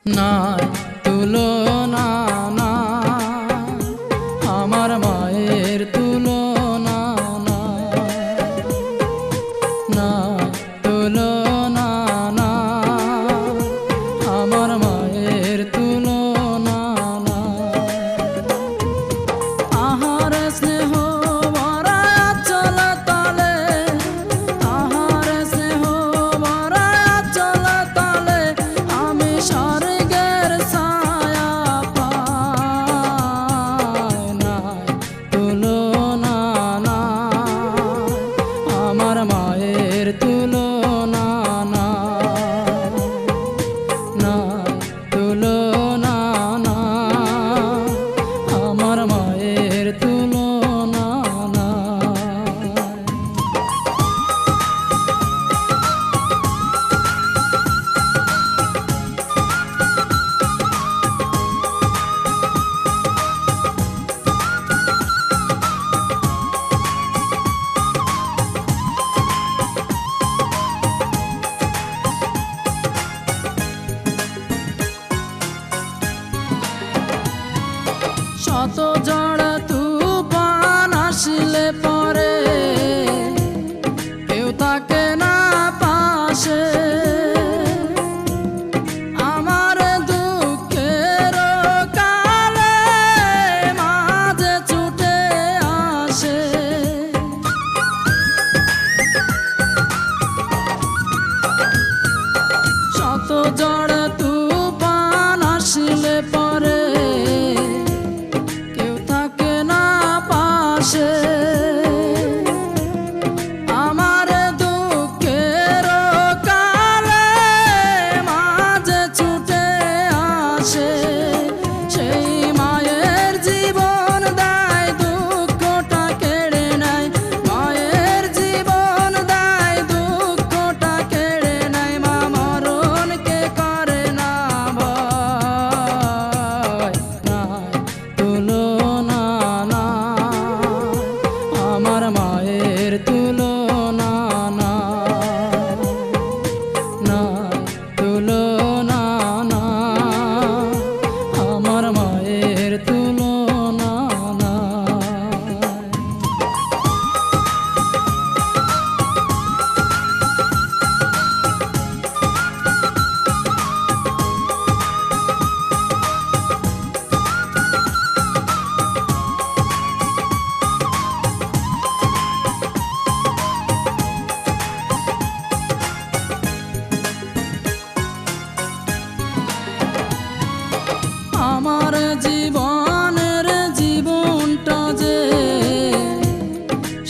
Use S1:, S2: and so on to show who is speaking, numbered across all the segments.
S1: নাই তুলনা নাই, আমার মায়ের তুলনা নাই, নাই তুলনা নাই, আমার মায়ের তুলনা নাই। আহার স্নেহ ভরা আঁচল তলে, আহার স্নেহ ভরা আঁচল তলে আমি স্বর্গের ছায়া পাই। নাই তুলনা নাই, আমার মায়ের তুলনা নাই, নাই তুলনা নাই, আমার মায়ের তুলনা নাই। শত ঝড় তুফান আসলে পরে কেউ থাকে না পাশে, আমার দুঃখের কালে মাঝে ছুটে আসে। শত ঝড় তুফান আসলে পরে কেউ থাকে না পাশে, আমার দুঃখের কালে মাঝে ছুটে আসে। সেই মায়ের জীবন দেয় দুঃখটা কেড়ে নেয়, মায়ের জীবন দেয় দুঃখটা কেড়ে নেয়। মা মরণকে করে না ভয়, নাই তুলনা নাই, আমার মায়ের তুলনা নাই, নাই তুলনা নাই, আমার মায়ের তুলনা নাই। আমার জীবনের জীবনটা যে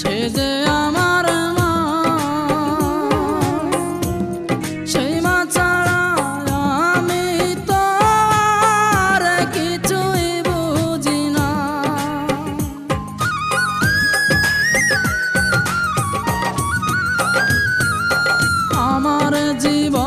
S1: সে যে আমার মা, সেই মা ছাড়া আমি তো আর কিছুই বুঝি না। আমার জীবন